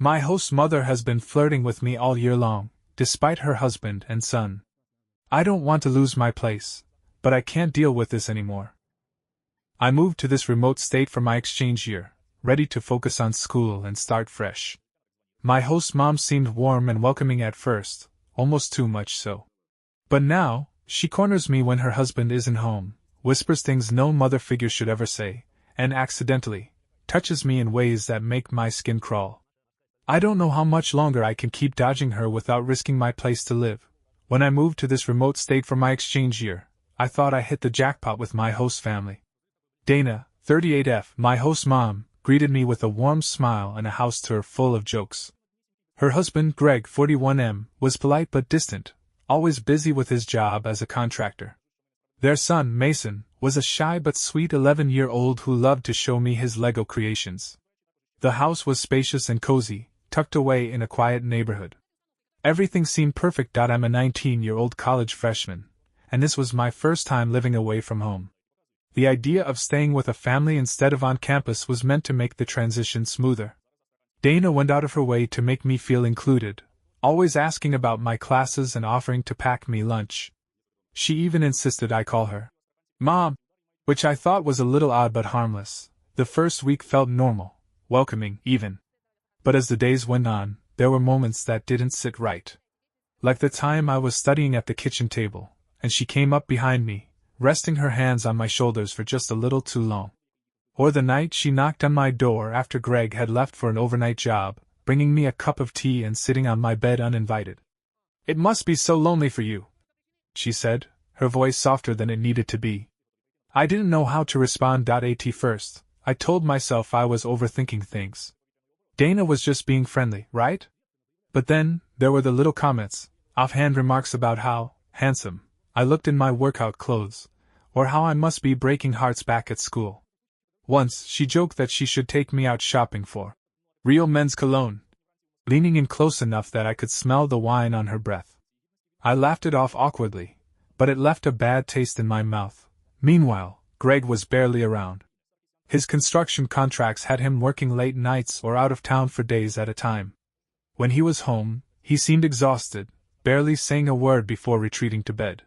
My host's mother has been flirting with me all year long, despite her husband and son. I don't want to lose my place, but I can't deal with this anymore. I moved to this remote state for my exchange year, ready to focus on school and start fresh. My host's mom seemed warm and welcoming at first, almost too much so. But now, she corners me when her husband isn't home, whispers things no mother figure should ever say, and accidentally touches me in ways that make my skin crawl. I don't know how much longer I can keep dodging her without risking my place to live. When I moved to this remote state for my exchange year, I thought I hit the jackpot with my host family. Dana, 38F, my host's mom, greeted me with a warm smile and a house tour full of jokes. Her husband, Greg, 41M, was polite but distant, always busy with his job as a contractor. Their son, Mason, was a shy but sweet 11-year-old who loved to show me his Lego creations. The house was spacious and cozy, tucked away in a quiet neighborhood. Everything seemed perfect. I'm a 19-year-old college freshman, and this was my first time living away from home. The idea of staying with a family instead of on campus was meant to make the transition smoother. Dana went out of her way to make me feel included, always asking about my classes and offering to pack me lunch. She even insisted I call her Mom, which I thought was a little odd but harmless. The first week felt normal, welcoming even. But as the days went on, there were moments that didn't sit right. Like the time I was studying at the kitchen table, and she came up behind me, resting her hands on my shoulders for just a little too long. Or the night she knocked on my door after Greg had left for an overnight job, bringing me a cup of tea and sitting on my bed uninvited. "It must be so lonely for you," she said, her voice softer than it needed to be. I didn't know how to respond. At first, I told myself I was overthinking things. Dana was just being friendly, right? But then, there were the little comments, offhand remarks about how handsome I looked in my workout clothes, or how I must be breaking hearts back at school. Once, she joked that she should take me out shopping for real men's cologne, leaning in close enough that I could smell the wine on her breath. I laughed it off awkwardly, but it left a bad taste in my mouth. Meanwhile, Greg was barely around. His construction contracts had him working late nights or out of town for days at a time. When he was home, he seemed exhausted, barely saying a word before retreating to bed.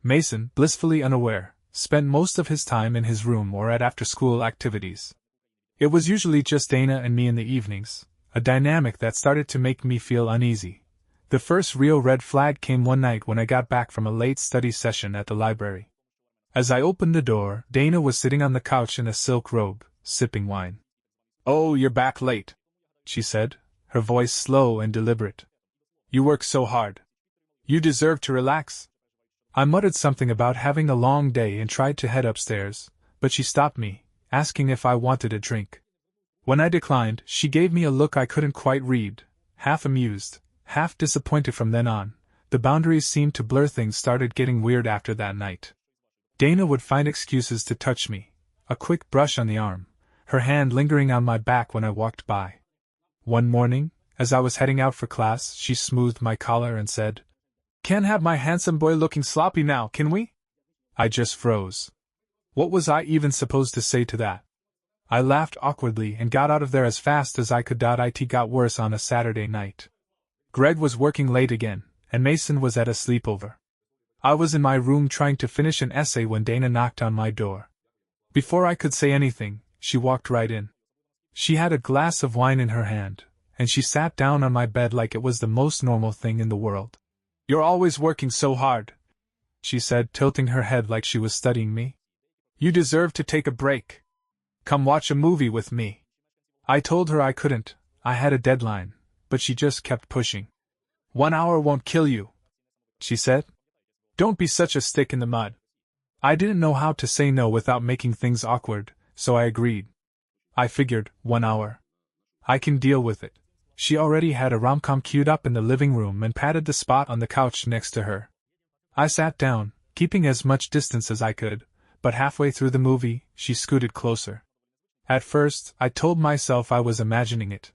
Mason, blissfully unaware, spent most of his time in his room or at after-school activities. It was usually just Dana and me in the evenings, a dynamic that started to make me feel uneasy. The first real red flag came one night when I got back from a late study session at the library. As I opened the door, Dana was sitting on the couch in a silk robe, sipping wine. "Oh, you're back late," she said, her voice slow and deliberate. "You work so hard. You deserve to relax." I muttered something about having a long day and tried to head upstairs, but she stopped me, asking if I wanted a drink. When I declined, she gave me a look I couldn't quite read, half amused, half disappointed. From then on, the boundaries seemed to blur. Things started getting weird after that night. Dana would find excuses to touch me, a quick brush on the arm, her hand lingering on my back when I walked by. One morning, as I was heading out for class, she smoothed my collar and said, "Can't have my handsome boy looking sloppy now, can we?" I just froze. What was I even supposed to say to that? I laughed awkwardly and got out of there as fast as I could. It got worse on a Saturday night. Greg was working late again, and Mason was at a sleepover. I was in my room trying to finish an essay when Dana knocked on my door. Before I could say anything, she walked right in. She had a glass of wine in her hand, and she sat down on my bed like it was the most normal thing in the world. "You're always working so hard," she said, tilting her head like she was studying me. "You deserve to take a break. Come watch a movie with me." I told her I couldn't, I had a deadline, but she just kept pushing. "1 hour won't kill you," she said. "Don't be such a stick in the mud." I didn't know how to say no without making things awkward, so I agreed. I figured, 1 hour. I can deal with it. She already had a rom-com queued up in the living room and patted the spot on the couch next to her. I sat down, keeping as much distance as I could, but halfway through the movie, she scooted closer. At first, I told myself I was imagining it.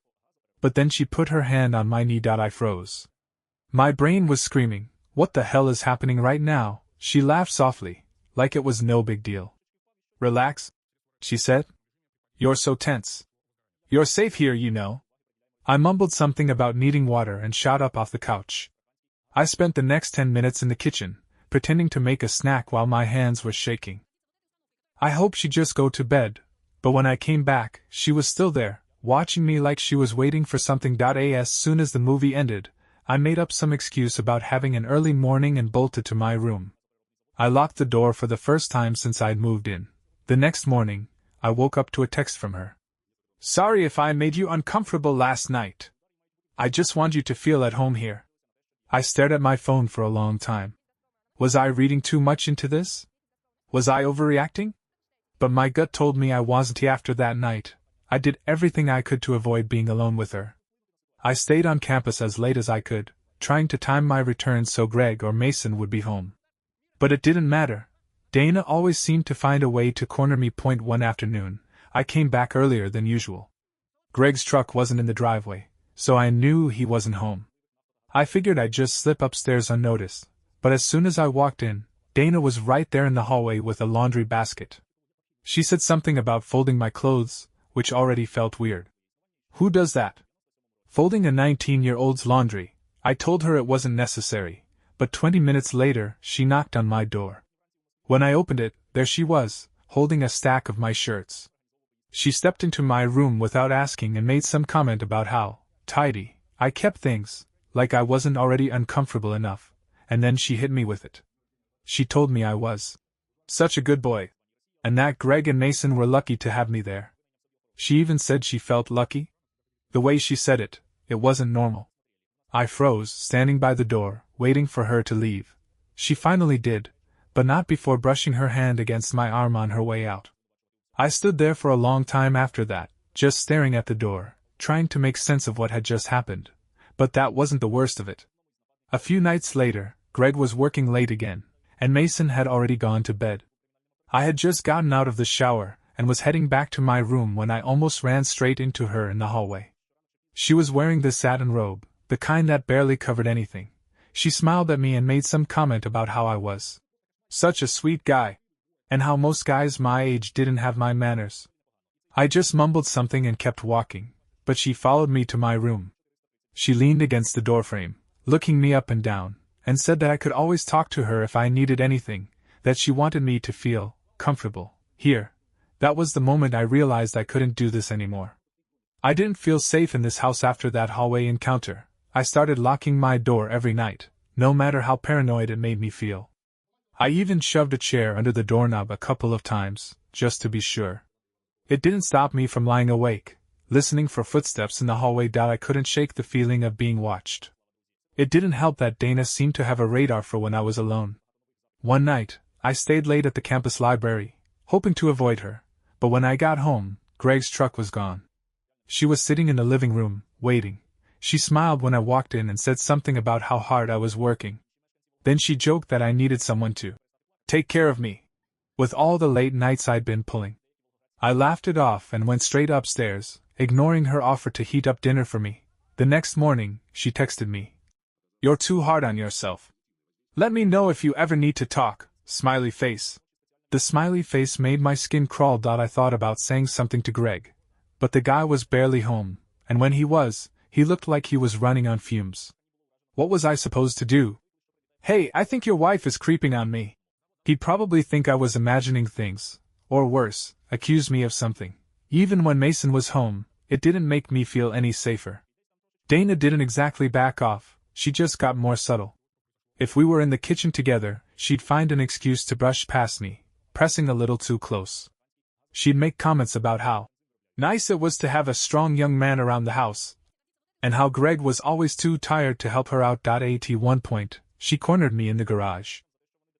But then she put her hand on my knee. I froze. My brain was screaming, "What the hell is happening right now?" She laughed softly, like it was no big deal. "Relax," she said. "You're so tense. You're safe here, you know." I mumbled something about needing water and shot up off the couch. I spent the next 10 minutes in the kitchen, pretending to make a snack while my hands were shaking. I hoped she'd just go to bed, but when I came back, she was still there, watching me like she was waiting for something. As soon as the movie ended, I made up some excuse about having an early morning and bolted to my room. I locked the door for the first time since I'd moved in. The next morning, I woke up to a text from her. "Sorry if I made you uncomfortable last night. I just want you to feel at home here." I stared at my phone for a long time. Was I reading too much into this? Was I overreacting? But my gut told me I wasn't. After that night, I did everything I could to avoid being alone with her. I stayed on campus as late as I could, trying to time my return so Greg or Mason would be home. But it didn't matter. Dana always seemed to find a way to corner me. One afternoon, I came back earlier than usual. Greg's truck wasn't in the driveway, so I knew he wasn't home. I figured I'd just slip upstairs unnoticed, but as soon as I walked in, Dana was right there in the hallway with a laundry basket. She said something about folding my clothes, which already felt weird. Who does that? Folding a 19-year-old's laundry. I told her it wasn't necessary, but 20 minutes later she knocked on my door. When I opened it, there she was, holding a stack of my shirts. She stepped into my room without asking and made some comment about how tidy I kept things, like I wasn't already uncomfortable enough, and then she hit me with it. She told me I was such a good boy, and that Greg and Mason were lucky to have me there. She even said she felt lucky. The way she said it, it wasn't normal. I froze, standing by the door, waiting for her to leave. She finally did, but not before brushing her hand against my arm on her way out. I stood there for a long time after that, just staring at the door, trying to make sense of what had just happened. But that wasn't the worst of it. A few nights later, Greg was working late again, and Mason had already gone to bed. I had just gotten out of the shower and was heading back to my room when I almost ran straight into her in the hallway. She was wearing this satin robe, the kind that barely covered anything. She smiled at me and made some comment about how I was such a sweet guy, and how most guys my age didn't have my manners. I just mumbled something and kept walking, but she followed me to my room. She leaned against the doorframe, looking me up and down, and said that I could always talk to her if I needed anything, that she wanted me to feel comfortable here. That was the moment I realized I couldn't do this anymore. I didn't feel safe in this house after that hallway encounter. I started locking my door every night, no matter how paranoid it made me feel. I even shoved a chair under the doorknob a couple of times, just to be sure. It didn't stop me from lying awake, listening for footsteps in the hallway. I couldn't shake the feeling of being watched. It didn't help that Dana seemed to have a radar for when I was alone. One night, I stayed late at the campus library, hoping to avoid her, but when I got home, Greg's truck was gone. She was sitting in the living room, waiting. She smiled when I walked in and said something about how hard I was working. Then she joked that I needed someone to take care of me, with all the late nights I'd been pulling. I laughed it off and went straight upstairs, ignoring her offer to heat up dinner for me. The next morning, she texted me, "You're too hard on yourself. Let me know if you ever need to talk, smiley face." The smiley face made my skin crawl. I thought about saying something to Greg, but the guy was barely home, and when he was, he looked like he was running on fumes. What was I supposed to do? "Hey, I think your wife is creeping on me." He'd probably think I was imagining things, or worse, accuse me of something. Even when Mason was home, it didn't make me feel any safer. Dana didn't exactly back off, she just got more subtle. If we were in the kitchen together, she'd find an excuse to brush past me, pressing a little too close. She'd make comments about how nice it was to have a strong young man around the house, and how Greg was always too tired to help her out. At one point, she cornered me in the garage.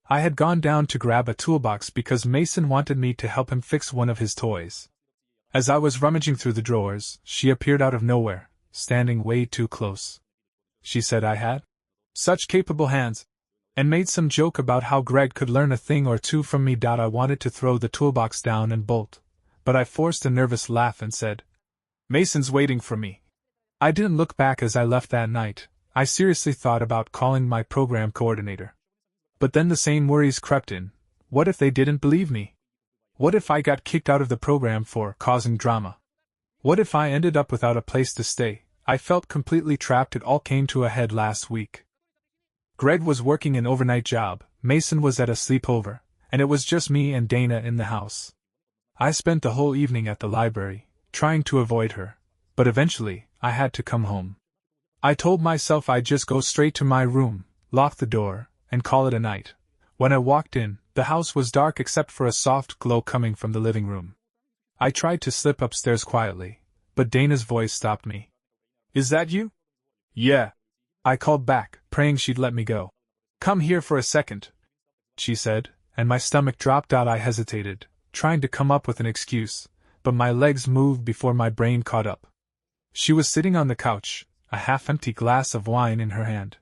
I had gone down to grab a toolbox because Mason wanted me to help him fix one of his toys. As I was rummaging through the drawers, she appeared out of nowhere, standing way too close. She said I had such capable hands, and made some joke about how Greg could learn a thing or two from me. I wanted to throw the toolbox down and bolt, but I forced a nervous laugh and said, "Mason's waiting for me." I didn't look back as I left that night. I seriously thought about calling my program coordinator. But then the same worries crept in. What if they didn't believe me? What if I got kicked out of the program for causing drama? What if I ended up without a place to stay, I felt completely trapped. It all came to a head last week. Greg was working an overnight job, Mason was at a sleepover, and it was just me and Dana in the house. I spent the whole evening at the library, trying to avoid her, but eventually, I had to come home. I told myself I'd just go straight to my room, lock the door, and call it a night. When I walked in, the house was dark except for a soft glow coming from the living room. I tried to slip upstairs quietly, but Dana's voice stopped me. "Is that you?" "Yeah," I called back, praying she'd let me go. "Come here for a second," she said, and my stomach dropped out. I hesitated, trying to come up with an excuse, but my legs moved before my brain caught up. She was sitting on the couch, a half-empty glass of wine in her hand.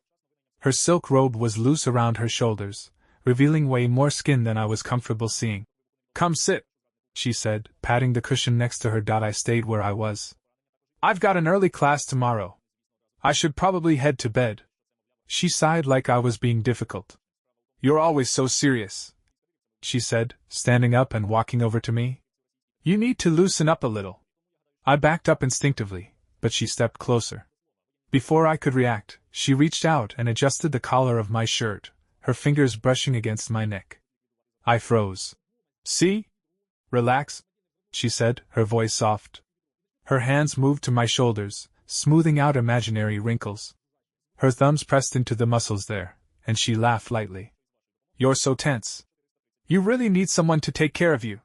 Her silk robe was loose around her shoulders, revealing way more skin than I was comfortable seeing. "Come sit," she said, patting the cushion next to her. I stayed where I was. "I've got an early class tomorrow. I should probably head to bed." She sighed like I was being difficult. "You're always so serious," she said, standing up and walking over to me. "You need to loosen up a little." I backed up instinctively, but she stepped closer. Before I could react, she reached out and adjusted the collar of my shirt, her fingers brushing against my neck. I froze. "See? Relax," she said, her voice soft. Her hands moved to my shoulders, smoothing out imaginary wrinkles. Her thumbs pressed into the muscles there, and she laughed lightly. "You're so tense. You really need someone to take care of you."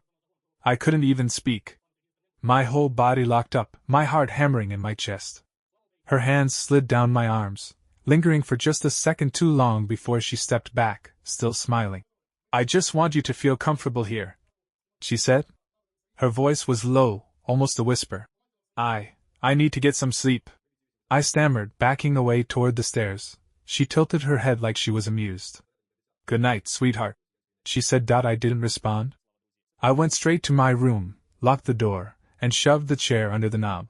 I couldn't even speak. My whole body locked up, my heart hammering in my chest. Her hands slid down my arms, lingering for just a second too long before she stepped back, still smiling. "I just want you to feel comfortable here," she said. Her voice was low, almost a whisper. I need to get some sleep," I stammered, backing away toward the stairs. She tilted her head like she was amused. "Good night, sweetheart," she said. I didn't respond. I went straight to my room, locked the door, and shoved the chair under the knob.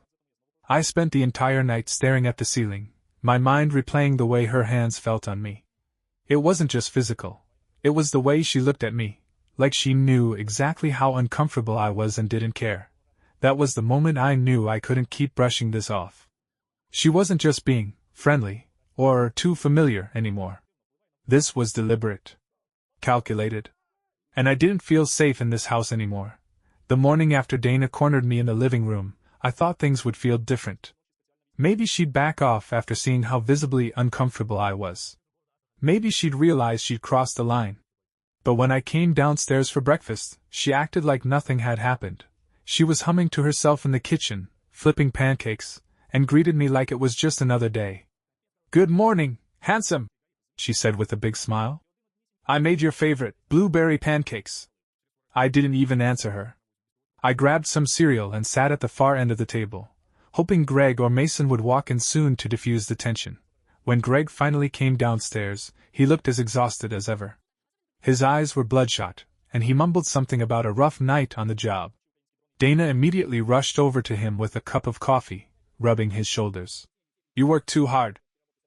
I spent the entire night staring at the ceiling, my mind replaying the way her hands felt on me. It wasn't just physical. It was the way she looked at me, like she knew exactly how uncomfortable I was and didn't care. That was the moment I knew I couldn't keep brushing this off. She wasn't just being friendly, or too familiar anymore. This was deliberate. Calculated. And I didn't feel safe in this house anymore. The morning after Dana cornered me in the living room, I thought things would feel different. Maybe she'd back off after seeing how visibly uncomfortable I was. Maybe she'd realize she'd crossed the line. But when I came downstairs for breakfast, she acted like nothing had happened. She was humming to herself in the kitchen, flipping pancakes, and greeted me like it was just another day. "Good morning, handsome," she said with a big smile. "I made your favorite, blueberry pancakes." I didn't even answer her. I grabbed some cereal and sat at the far end of the table, hoping Greg or Mason would walk in soon to diffuse the tension. When Greg finally came downstairs, he looked as exhausted as ever. His eyes were bloodshot, and he mumbled something about a rough night on the job. Dana immediately rushed over to him with a cup of coffee, rubbing his shoulders. "You work too hard,"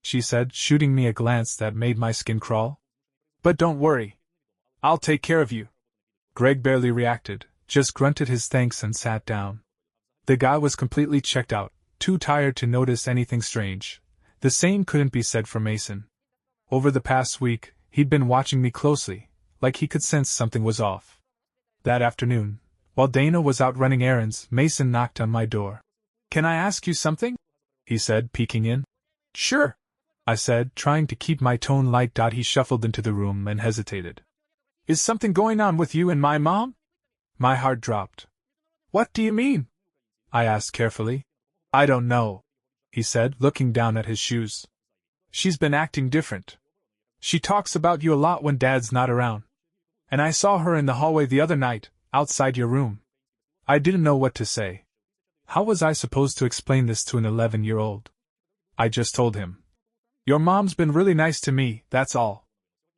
she said, shooting me a glance that made my skin crawl. "But don't worry. I'll take care of you." Greg barely reacted, just grunted his thanks and sat down. The guy was completely checked out, too tired to notice anything strange. The same couldn't be said for Mason. Over the past week, he'd been watching me closely, like he could sense something was off. That afternoon, while Dana was out running errands, Mason knocked on my door. "Can I ask you something?" he said, peeking in. "Sure," I said, trying to keep my tone light. He shuffled into the room and hesitated. "Is something going on with you and my mom?" My heart dropped. "What do you mean?" I asked carefully. "I don't know," he said, looking down at his shoes. "She's been acting different. She talks about you a lot when Dad's not around. And I saw her in the hallway the other night, outside your room." I didn't know what to say. How was I supposed to explain this to an 11-year-old? I just told him. "Your mom's been really nice to me, that's all.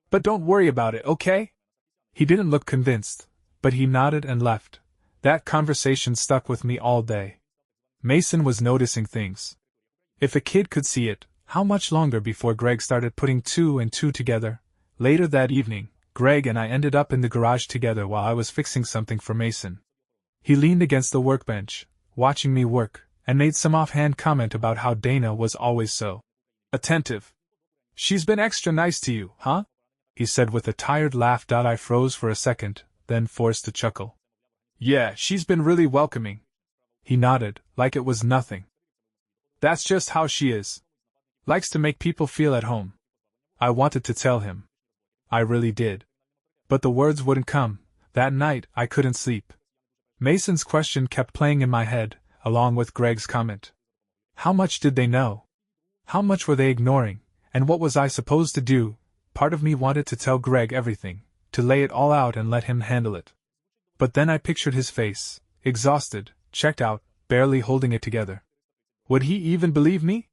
But don't worry about it, okay?" He didn't look convinced, but he nodded and left. That conversation stuck with me all day. Mason was noticing things. If a kid could see it, how much longer before Greg started putting two and two together? Later that evening, Greg and I ended up in the garage together while I was fixing something for Mason. He leaned against the workbench, watching me work, and made some offhand comment about how Dana was always so attentive. "She's been extra nice to you, huh?" he said with a tired laugh. I froze for a second, then forced a chuckle. "Yeah, she's been really welcoming." He nodded, like it was nothing. "That's just how she is. Likes to make people feel at home." I wanted to tell him. I really did. But the words wouldn't come. That night, I couldn't sleep. Mason's question kept playing in my head, along with Greg's comment. How much did they know? How much were they ignoring, and what was I supposed to do? Part of me wanted to tell Greg everything, to lay it all out and let him handle it. But then I pictured his face, exhausted, checked out, barely holding it together. Would he even believe me?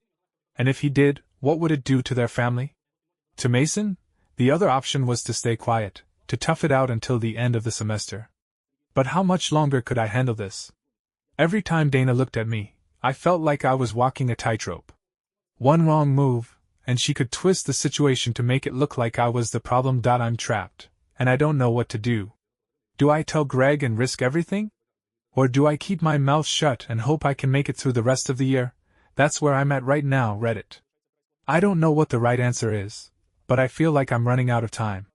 And if he did, what would it do to their family? To Mason, the other option was to stay quiet, to tough it out until the end of the semester. But how much longer could I handle this? Every time Dana looked at me, I felt like I was walking a tightrope. One wrong move, and she could twist the situation to make it look like I was the problem. I'm trapped, and I don't know what to do. Do I tell Greg and risk everything? Or do I keep my mouth shut and hope I can make it through the rest of the year? That's where I'm at right now, Reddit. I don't know what the right answer is, but I feel like I'm running out of time.